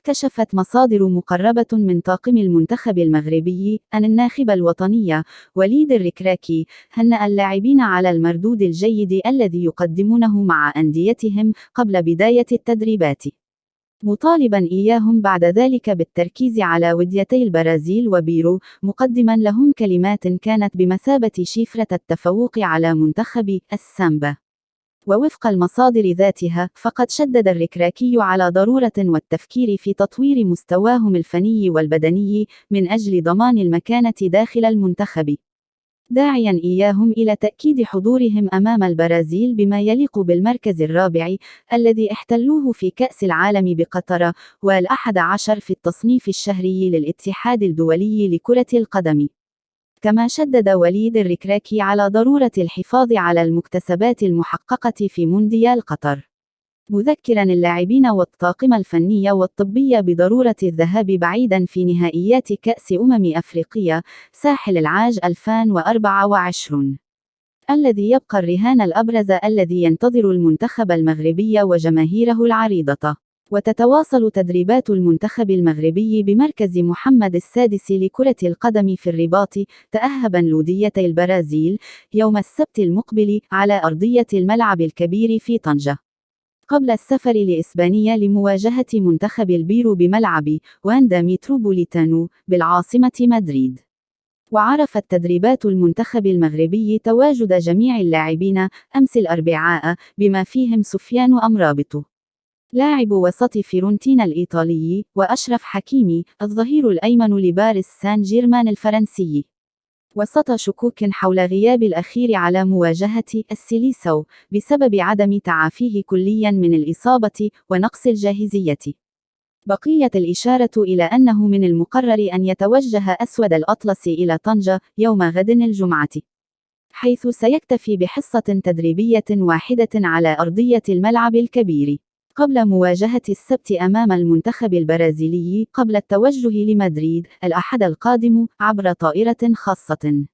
كشفت مصادر مقربة من طاقم المنتخب المغربي أن الناخب الوطني وليد الركراكي هنأ اللاعبين على المردود الجيد الذي يقدمونه مع أنديتهم قبل بداية التدريبات، مطالبا إياهم بعد ذلك بالتركيز على وديتي البرازيل وبيرو، مقدما لهم كلمات كانت بمثابة شفرة التفوق على منتخب السامبا. ووفق المصادر ذاتها، فقد شدد الركراكي على ضرورة والتفكير في تطوير مستواهم الفني والبدني من أجل ضمان المكانة داخل المنتخب، داعيا إياهم إلى تأكيد حضورهم أمام البرازيل بما يليق بالمركز الرابع الذي احتلوه في كأس العالم بقطر، وال11 في التصنيف الشهري للاتحاد الدولي لكرة القدم. كما شدد وليد الركراكي على ضرورة الحفاظ على المكتسبات المحققة في مونديال قطر، مذكرا اللاعبين والطاقم الفني والطبي بضرورة الذهاب بعيدا في نهائيات كأس أفريقيا ساحل العاج 2024 الذي يبقى الرهان الأبرز الذي ينتظر المنتخب المغربي وجماهيره العريضة. وتتواصل تدريبات المنتخب المغربي بمركز محمد السادس لكرة القدم في الرباط تأهبا لوديتي البرازيل يوم السبت المقبل على أرضية الملعب الكبير في طنجة، قبل السفر لإسبانيا لمواجهة منتخب البيرو بملعب واندا ميتروبوليتانو بالعاصمة مدريد. وعرفت تدريبات المنتخب المغربي تواجد جميع اللاعبين أمس الأربعاء بما فيهم سفيان أمرابط لاعب وسط فيورنتينا الإيطالي، وأشرف حكيمي الظهير الأيمن لباريس سان جيرمان الفرنسي، وسط شكوك حول غياب الأخير على مواجهة السيليساو بسبب عدم تعافيه كليا من الإصابة ونقص الجاهزية. بقيت الإشارة إلى أنه من المقرر أن يتوجه أسود الأطلس إلى طنجة يوم غد الجمعة، حيث سيكتفي بحصة تدريبية واحدة على أرضية الملعب الكبير قبل مواجهة السبت أمام المنتخب البرازيلي، قبل التوجه لمدريد الأحد القادم عبر طائرة خاصة.